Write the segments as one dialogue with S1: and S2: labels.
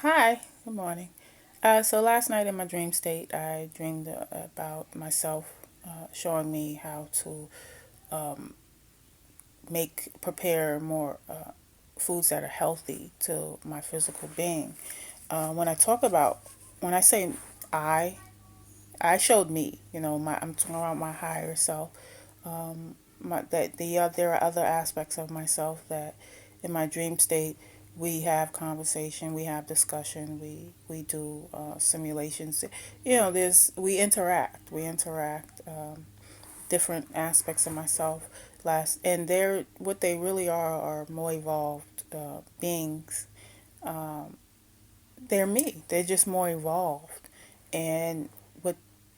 S1: Hi, good morning. So last night in my dream state, I dreamed about myself showing me how to prepare more foods that are healthy to my physical being. When I talk about, when I say I, I showed me, I'm talking about my higher self. There are other aspects of myself that in my dream state we have conversation, we have discussion, we do simulations. There's we interact different aspects of myself last, and they're what they really are more evolved beings. They're me. They're just more evolved, and what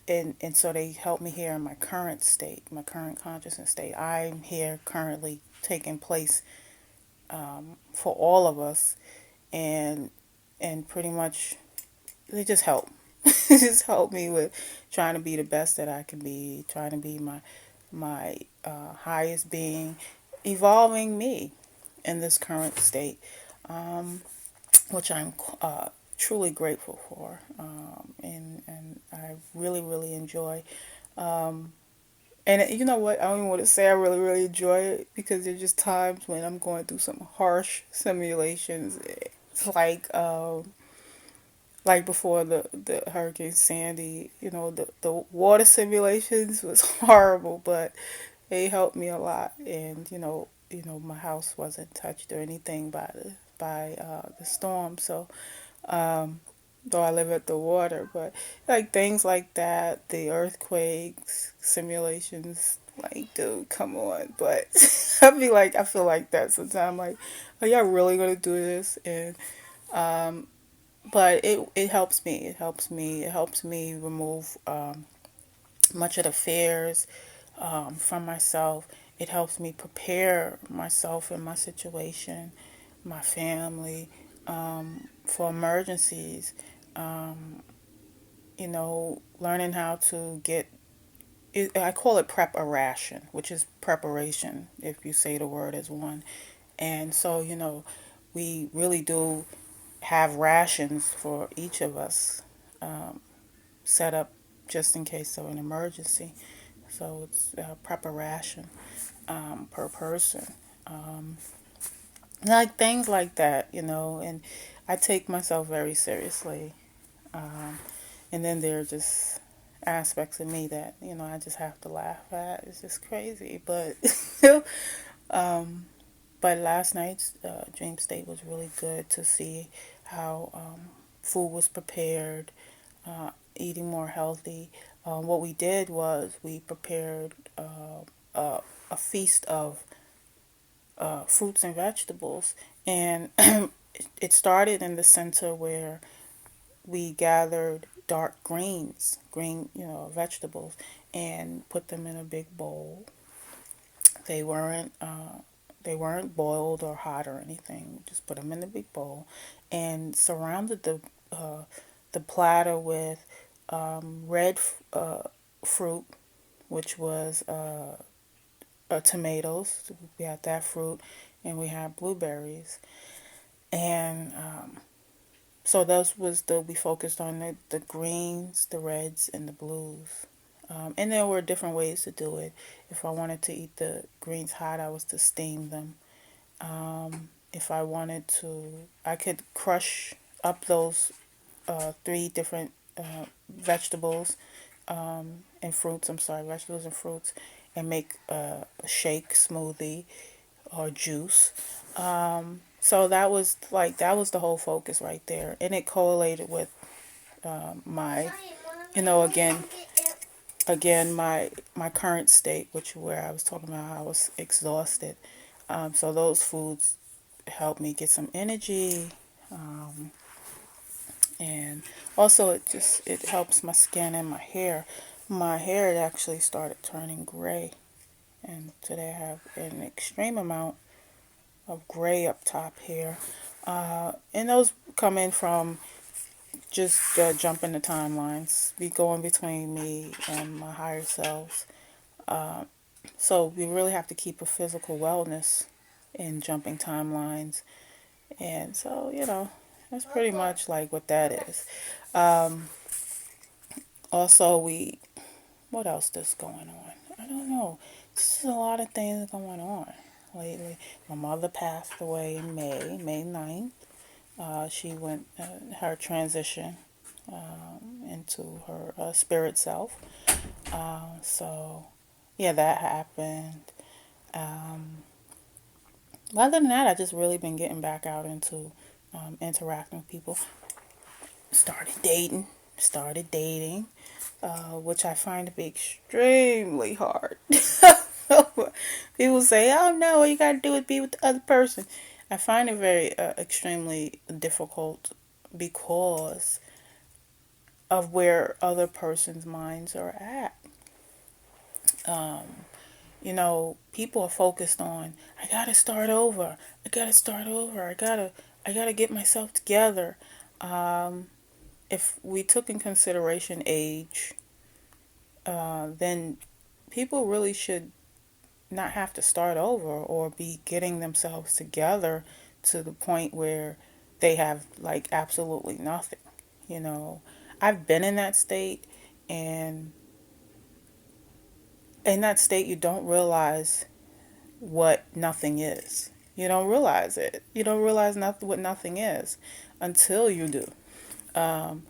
S1: and so they help me here in my current state, my current consciousness state. I'm here currently taking place for all of us, and pretty much they just help. They just help me with trying to be the best that I can be, trying to be my highest being, evolving me in this current state, which I'm truly grateful for, and I really enjoy. And you know what? I don't even want to say I really enjoy it because there's just times when I'm going through some harsh simulations. It's like before the Hurricane Sandy, the water simulations was horrible, but they helped me a lot. And my house wasn't touched or anything by the storm. So though I live at the water, but like things like that, the earthquakes, simulations, like, dude, come on. But I feel like that sometimes, like, are y'all really gonna do this? And but it helps me. It helps me. It helps me remove much of the fears from myself. It helps me prepare myself and my situation, my family, for emergencies. Learning how to get I call it preparation, which is preparation if you say the word as one. And so, we really do have rations for each of us set up just in case of an emergency. So it's preparation per person. Like things like that, and I take myself very seriously. Um, and then there are just aspects of me that, I just have to laugh at. It's just crazy. Um, but last night's dream state was really good to see how food was prepared, eating more healthy. What we did was we prepared a feast of fruits and vegetables, and it started in the center where we gathered dark green vegetables, and put them in a big bowl. They weren't they weren't boiled or hot or anything. Just put them in the big bowl, and surrounded the platter with red fruit, which was tomatoes. We had that fruit, and we had blueberries, and so those was we focused on the greens, the reds, and the blues. And there were different ways to do it. If I wanted to eat the greens hot, I was to steam them. If I wanted to, I could crush up those three different vegetables and fruits. I'm sorry, vegetables and fruits, and make a shake, smoothie, or juice. So that was the whole focus right there, and it correlated with my, again, my current state, which where I was talking about how I was exhausted. So those foods help me get some energy, and also it helps my skin and my hair. My hair had actually started turning gray, and today I have an extreme amount of gray up top here, and those come in from just jumping the timelines, be going between me and my higher selves. So we really have to keep a physical wellness in jumping timelines. And so, That's pretty much like what that is. Um, Also, what else is going on? I don't know. Just a lot of things going on lately. My mother passed away in May 9th. She went her transition into her spirit self. So, yeah, that happened. Um, Other than that, I just really been getting back out into interacting with people. Started dating. Started dating. Which I find to be extremely hard. People say, "Oh no, all you gotta do is be with the other person." I find it very extremely difficult because of where other person's minds are at. Um, People are focused on, "I gotta start over. I gotta start over. I gotta get myself together." Um, if we took in consideration age, then people really should not have to start over or be getting themselves together to the point where they have like absolutely nothing. You know, I've been in that state, and in that state, you don't realize what nothing is. You don't realize it. You don't realize what nothing is until you do. Um,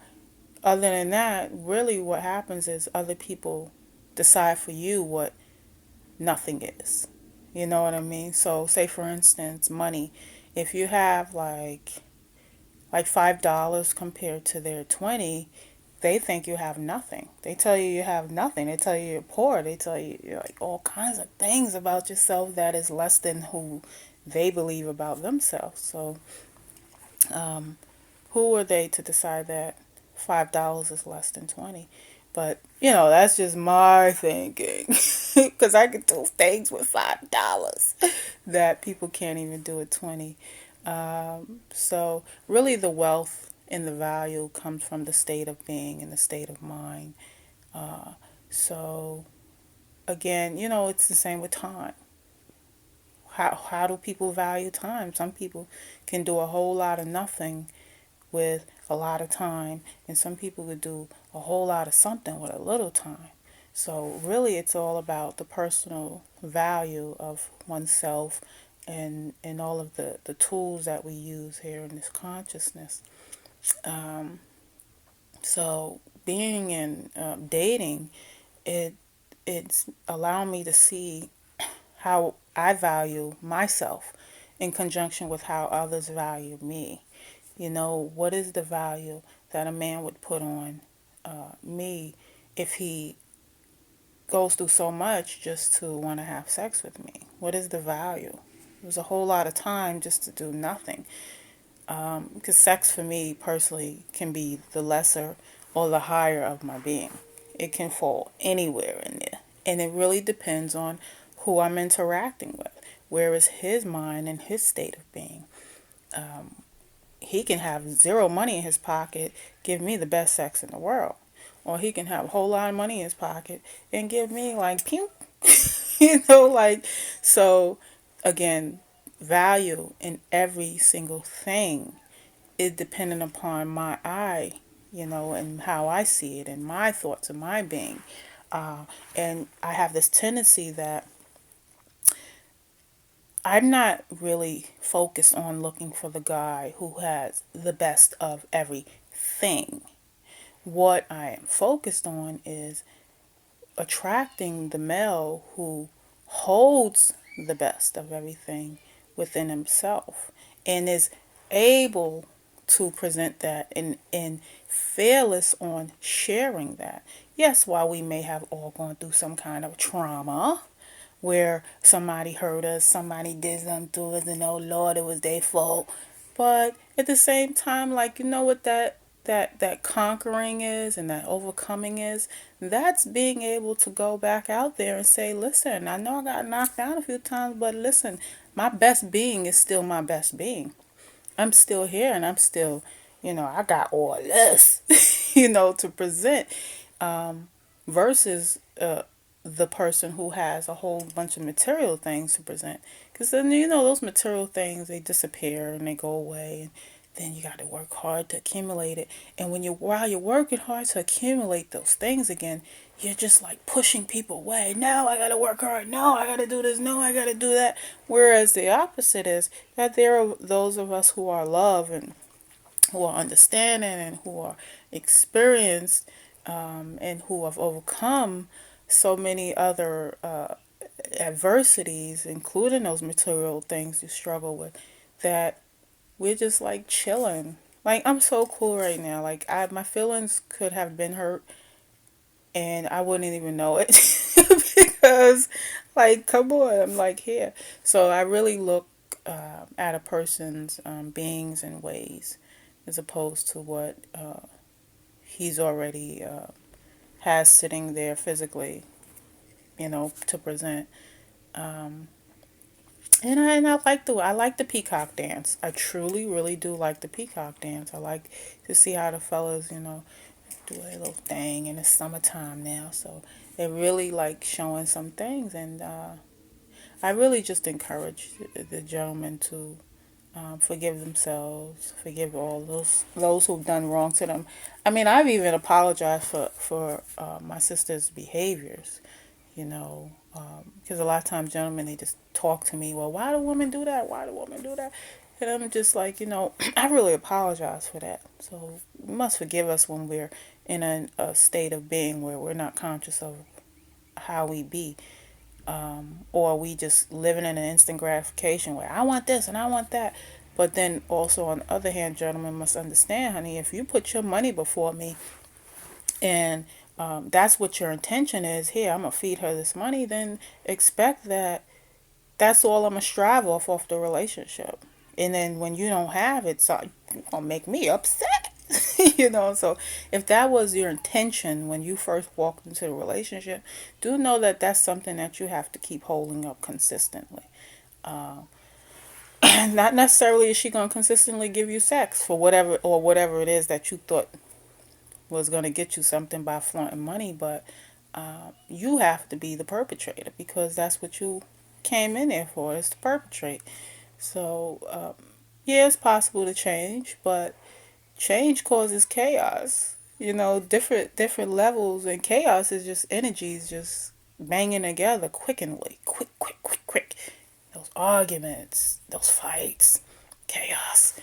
S1: Other than that, really what happens is other people decide for you what nothing is. You know what I mean? So say for instance, money. If you have like $5 compared to their 20, they think you have nothing. They tell you have nothing. They tell you you're poor. They tell you like all kinds of things about yourself that is less than who they believe about themselves. So, um, who are they to decide that $5 is less than 20? But that's just my thinking, because I can do things with $5 that people can't even do at 20. So really, the wealth and the value comes from the state of being and the state of mind. Uh, so again, it's the same with time. How do people value time? Some people can do a whole lot of nothing with a lot of time, and some people would do a whole lot of something with a little time. So really, it's all about the personal value of oneself, and all of the tools that we use here in this consciousness. Um, so being in dating, it it's allowing me to see how I value myself in conjunction with how others value me. What is the value that a man would put on me if he goes through so much just to want to have sex with me? What is the value? It was a whole lot of time just to do nothing. Because sex for me personally can be the lesser or the higher of my being. It can fall anywhere in there. And it really depends on who I'm interacting with. Where is his mind and his state of being? He can have zero money in his pocket, give me the best sex in the world. Or he can have a whole lot of money in his pocket and give me like pew. So again, value in every single thing is dependent upon my eye, and how I see it and my thoughts and my being. And I have this tendency that I'm not really focused on looking for the guy who has the best of everything. What I am focused on is attracting the male who holds the best of everything within himself and is able to present that and fearless on sharing that. Yes, while we may have all gone through some kind of trauma where somebody hurt us, somebody did something to us, and oh Lord, it was their fault. But at the same time, like what that conquering is and that overcoming is, that's being able to go back out there and say, listen, I know I got knocked down a few times, but listen, my best being is still my best being. I'm still here, and I'm still, I got all this, to present, versus the person who has a whole bunch of material things to present. Because then, those material things, they disappear and they go away. And then you got to work hard to accumulate it. And while you're working hard to accumulate those things again, you're just like pushing people away. No, I got to work hard. No, I got to do this. No, I got to do that. Whereas the opposite is that there are those of us who are love and who are understanding and who are experienced, and who have overcome so many other adversities, including those material things you struggle with, that we're just like chilling. Like, I'm so cool right now. Like, my feelings could have been hurt and I wouldn't even know it because, like, come on, I'm like here. So I really look at a person's beings and ways as opposed to what he's already has sitting there physically, to present. Um, and I like the peacock dance. I truly, really do like the peacock dance. I like to see how the fellas, do a little thing, and it's summertime now, so they're really like showing some things, and I really just encourage the gentlemen to forgive themselves, forgive all those who've done wrong to them. I mean, I've even apologized for my sister's behaviors, because a lot of times gentlemen, they just talk to me, well, why do women do that? Why do women do that? And I'm just like, I really apologize for that. So you must forgive us when we're in a state of being where we're not conscious of how we be. Or we just living in an instant gratification where I want this and I want that. But then also, on the other hand, gentlemen must understand, honey, if you put your money before me and that's what your intention is, here, I'm going to feed her this money, then expect that that's all I'm going to strive off the relationship. And then when you don't have it, so you're going to make me upset. So if that was your intention when you first walked into the relationship, do know that that's something that you have to keep holding up consistently. uh, Not necessarily is she going to consistently give you sex for whatever it is that you thought was going to get you something by flaunting money, but you have to be the perpetrator because that's what you came in there for, is to perpetrate. So yeah, it's possible to change, but change causes chaos. Different levels, and chaos is just energies just banging together quickeningly, quick. Those arguments, those fights, chaos.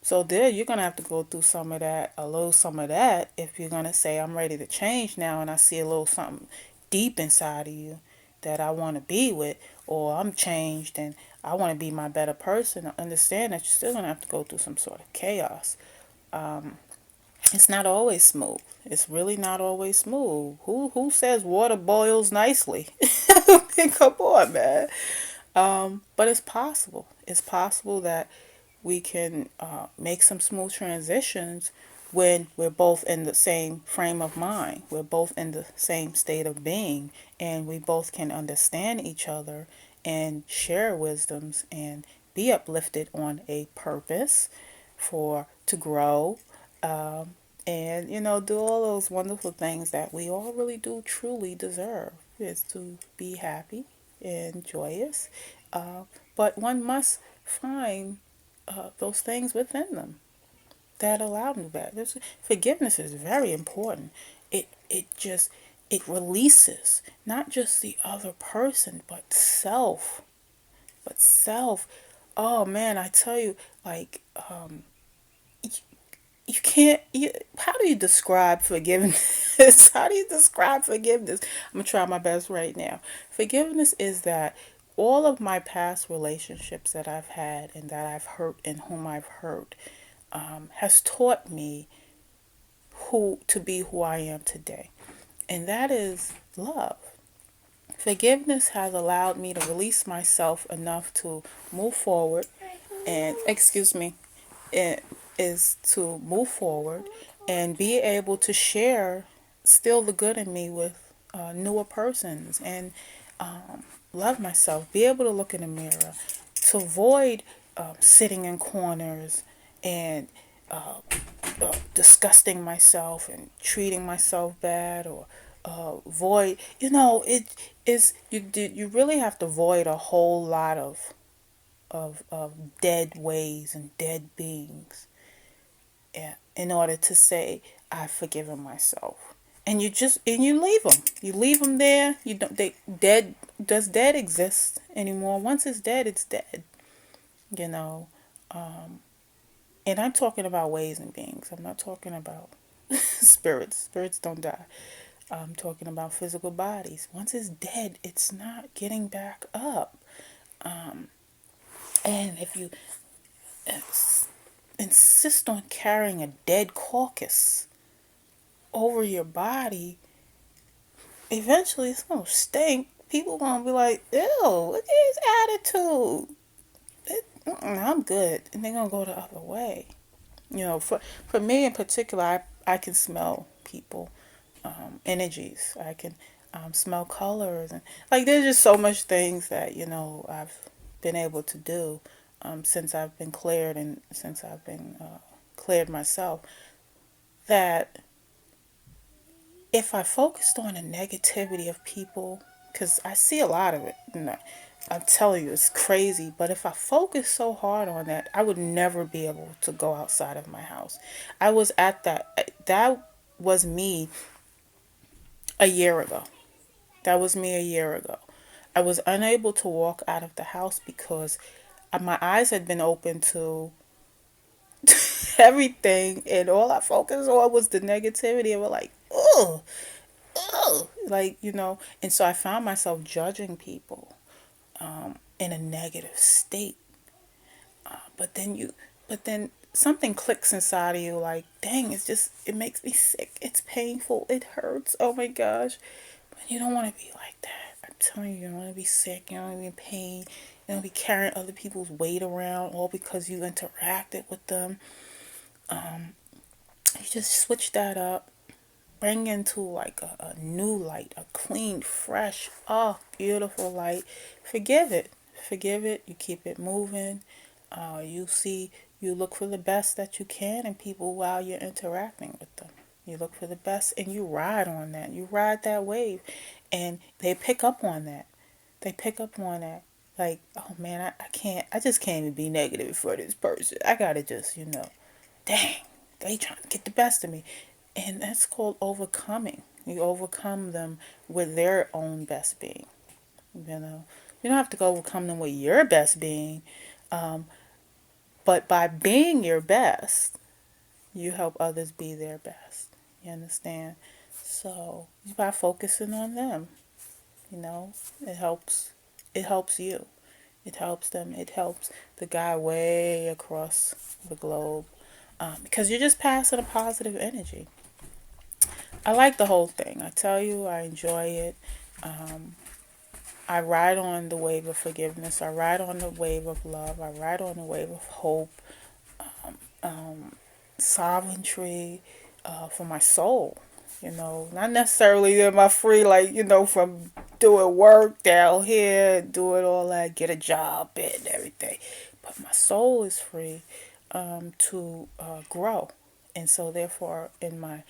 S1: So there, you're gonna have to go through some of that, a little some of that, if you're gonna say I'm ready to change now, and I see a little something deep inside of you that I want to be with, or I'm changed and I want to be my better person. I understand that you're still gonna have to go through some sort of chaos. It's not always smooth. It's really not always smooth. Who says water boils nicely? Come on, man. But it's possible. It's possible that we can make some smooth transitions when we're both in the same frame of mind. We're both in the same state of being, and we both can understand each other and share wisdoms and be uplifted on a purpose for to grow, and do all those wonderful things that we all really do truly deserve, is to be happy and joyous, uh, but one must find those things within them that allow them that. Forgiveness is very important. It releases not just the other person, but self. But self. Oh man, I tell you, like, you can't. How do you describe forgiveness? How do you describe forgiveness? I'm gonna try my best right now. Forgiveness is that all of my past relationships that I've had and that I've hurt and whom I've hurt has taught me who to be who I am today, and that is love. Forgiveness has allowed me to release myself enough to move forward, and excuse me, it is to move forward and be able to share still the good in me with newer persons, and love myself, be able to look in the mirror, to avoid sitting in corners and disgusting myself and treating myself bad, or void. It is you really have to void a whole lot of of dead ways and dead beings, yeah, in order to say I've forgiven myself. And you leave them. You leave them there. You don't. They dead. Does dead exist anymore? Once it's dead, it's dead. You know. And I'm talking about ways and beings. I'm not talking about spirits. Spirits don't die. I'm talking about physical bodies. Once it's dead, it's not getting back up. And if you insist on carrying a dead carcass over your body, eventually it's gonna stink. People gonna be like, "Ew, look at his attitude. I'm good," and they're gonna go the other way. For me in particular, I can smell people, energies. I can smell colors, and like there's just so much things that I've been able to do since I've been cleared and since I've been cleared myself. That if I focused on the negativity of people, because I see a lot of it, and I'm telling you, it's crazy. But if I focus so hard on that, I would never be able to go outside of my house. I was at that. That was me a year ago. That was me a year ago. I was unable to walk out of the house because my eyes had been open to everything, and all I focused on was the negativity. And we're like, oh, oh, like And so I found myself judging people in a negative state. But then something clicks inside of you, like, dang, it makes me sick. It's painful. It hurts. Oh my gosh. But you don't want to be like that. I'm telling you, you don't want to be sick. You don't want to be in pain. You don't be carrying other people's weight around all because you interacted with them. You just switch that up. Bring into like a new light, a clean, fresh, beautiful light. Forgive it. Forgive it. You keep it moving. You look for the best that you can in people while you're interacting with them. You look for the best and you ride on that. You ride that wave. And they pick up on that. They pick up on that. Like, oh man, I just can't even be negative for this person. I gotta just, dang, they trying to get the best of me. And that's called overcoming. You overcome them with their own best being. You know, you don't have to go overcome them with your best being, but by being your best, you help others be their best. You understand? So by focusing on them, you know, it helps. It helps you. It helps them. It helps the guy way across the globe, because you're just passing a positive energy. I like the whole thing. I tell you, I enjoy it. Um, I ride on the wave of forgiveness. I ride on the wave of love. I ride on the wave of hope, sovereignty, for my soul. Not necessarily am I free, like, from doing work down here, doing all that, get a job and everything. But my soul is free to grow. And so therefore in my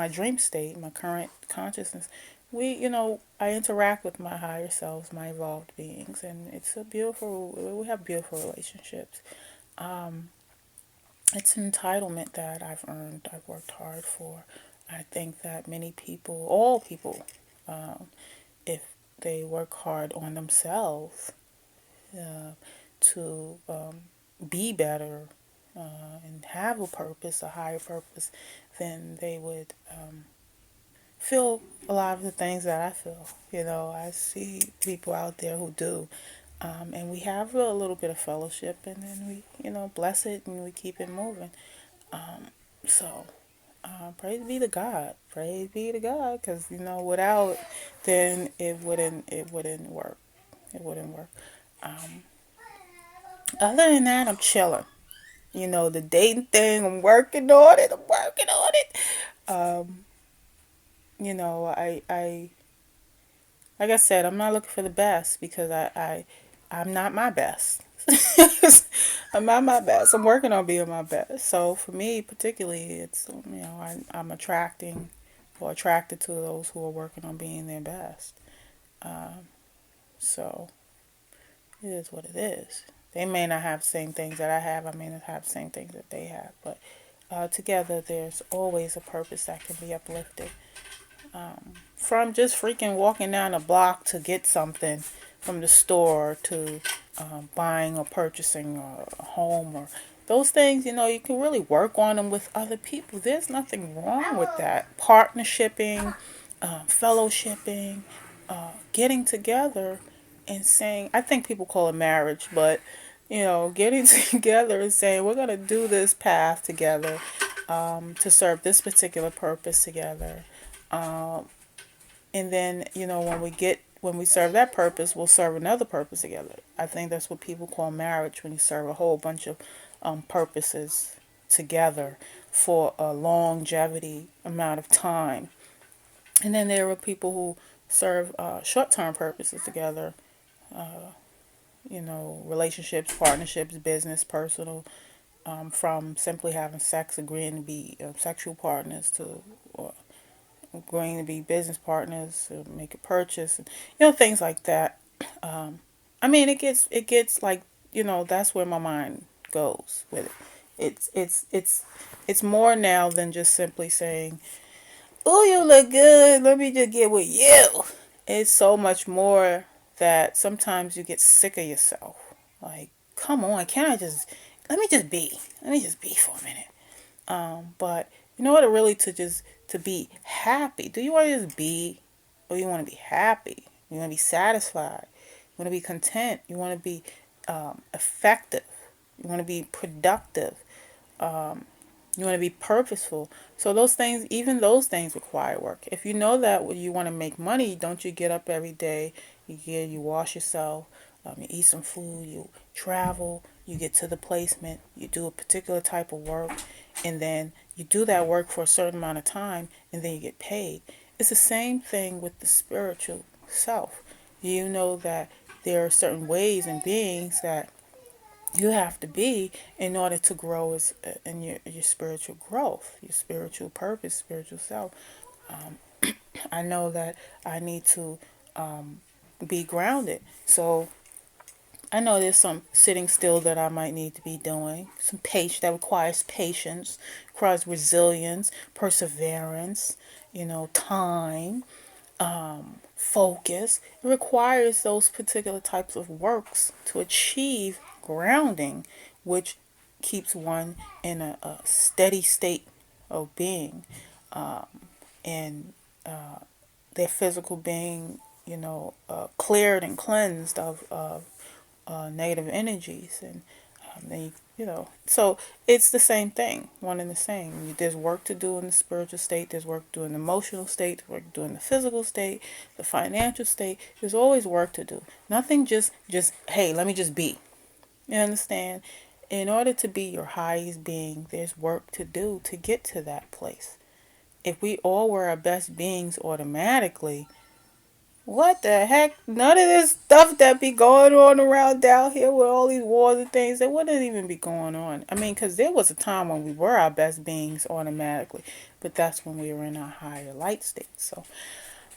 S1: dream state, my current consciousness, I interact with my higher selves, my evolved beings, and we have beautiful relationships. It's an entitlement that I've earned, I've worked hard for. I think that many people, all people, if they work hard on themselves, to be better, and have a purpose, a higher purpose, then they would feel a lot of the things that I feel. I see people out there who do. And we have a little bit of fellowship, and then we, bless it and we keep it moving. So, praise be to God. Praise be to God, because, without, then it wouldn't work. It wouldn't work. Other than that, I'm chilling. The dating thing, I'm working on it. I'm working on it. I like I said, I'm not looking for the best because I'm not my best. I'm not my best. I'm working on being my best. So for me, particularly, it's I'm attracting or attracted to those who are working on being their best. So It is what it is. They may not have the same things that I have. I may not have the same things that they have. But together, there's always a purpose that can be uplifted. From just freaking walking down the block to get something from the store to buying or purchasing a home or those things, you can really work on them with other people. There's nothing wrong with that. Partnershiping, fellowshipping, getting together and saying, I think people call it marriage, but getting together and saying, we're going to do this path together to serve this particular purpose together. And then, when we serve that purpose, we'll serve another purpose together. I think that's what people call marriage, when you serve a whole bunch of purposes together for a longevity amount of time. And then there are people who serve short-term purposes together, relationships, partnerships, business, personal, from simply having sex, agreeing to be sexual partners, to agreeing to be business partners, to make a purchase, and things like that. I mean, it gets like, that's where my mind goes with it. It's more now than just simply saying, "Oh, you look good. Let me just get with you." It's so much more that sometimes you get sick of yourself. Like, come on, can I just let me just be? Let me just be for a minute. But in order really to be happy, do you want to just be, or you want to be happy? You want to be satisfied. You want to be content. You want to be effective. You want to be productive. You want to be purposeful. So those things, even those things require work. If you know that when you want to make money, don't you get up every day, you wash yourself, you eat some food, you travel, you get to the placement, you do a particular type of work, and then you do that work for a certain amount of time, and then you get paid. It's the same thing with the spiritual self. You know that there are certain ways and beings that you have to be in order to grow in your spiritual growth, your spiritual purpose, spiritual self. I know that I need to be grounded. So I know there's some sitting still that I might need to be doing. Some patience that requires patience, requires resilience, perseverance, time, focus. It requires those particular types of works to achieve grounding, which keeps one in a steady state of being, and their physical being, cleared and cleansed of negative energies. And they, so it's the same thing, one and the same. There's work to do in the spiritual state, there's work to do in the emotional state, there's work to do in the physical state, the financial state. There's always work to do. Nothing just hey, let me just be. You understand? In order to be your highest being, there's work to do to get to that place. If we all were our best beings automatically, what the heck? None of this stuff that be going on around down here with all these wars and things, it wouldn't even be going on. I mean, because there was a time when we were our best beings automatically, but that's when we were in our higher light state. So,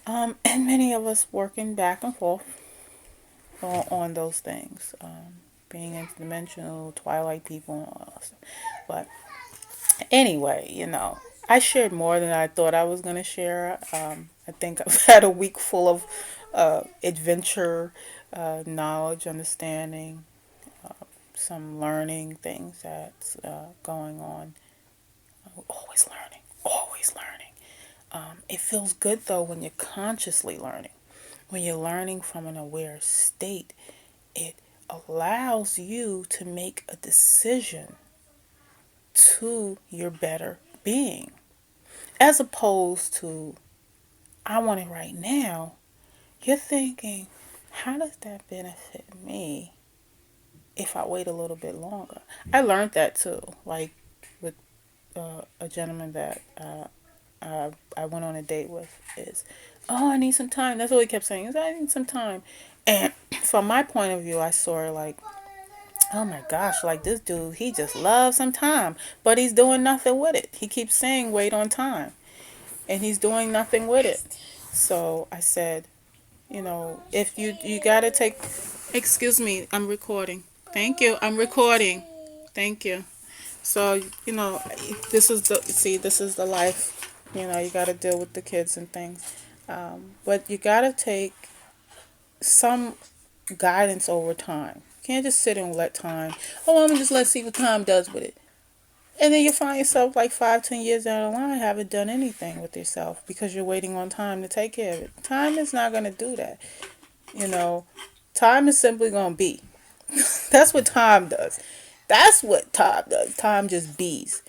S1: and many of us working back and forth on those things, being interdimensional, twilight people, and all that stuff. But anyway, I shared more than I thought I was going to share. I think I've had a week full of adventure, knowledge, understanding, some learning things that's going on. Always learning, always learning. It feels good though when you're consciously learning. When you're learning from an aware state, it allows you to make a decision to your better being. As opposed to, I want it right now, you're thinking, how does that benefit me if I wait a little bit longer? I learned that too, like with a gentleman that I went on a date with. Is, oh, I need some time. That's what he kept saying, is I need some time. And from my point of view, I saw it like, oh my gosh, like this dude, he just loves some time, but he's doing nothing with it. He keeps saying wait on time, and he's doing nothing with it. So I said, If you gotta take, excuse me, I'm recording. Thank you. I'm recording. Thank you. So, this is the life. You gotta deal with the kids and things. But you gotta take some guidance over time. You can't just sit and let time, oh, I'm gonna just let's see what time does with it. And then you find yourself like 5, 10 years down the line haven't done anything with yourself because you're waiting on time to take care of it. Time is not gonna do that. You know, time is simply gonna be. That's what time does. That's what time does. Time just bees.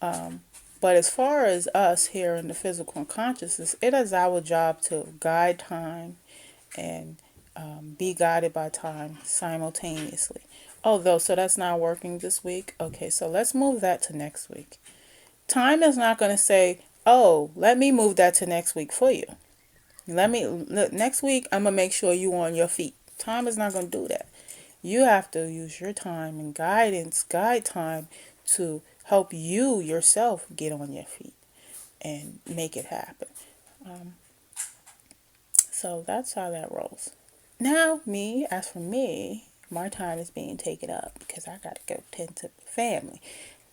S1: But as far as us here in the physical consciousness, it is our job to guide time and be guided by time simultaneously. Although, so that's not working this week. Okay, so let's move that to next week. Time is not going to say, "Oh, let me move that to next week for you. Next week. I'm gonna make sure you on your feet." Time is not going to do that. You have to use your time and guide time to help you yourself get on your feet and make it happen. Um, so that's how that rolls. Now, as for me, my time is being taken up because I gotta go tend to the family.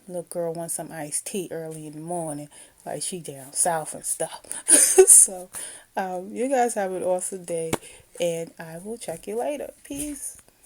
S1: Little girl wants some iced tea early in the morning, like she down south and stuff. So, you guys have an awesome day, and I will check you later. Peace.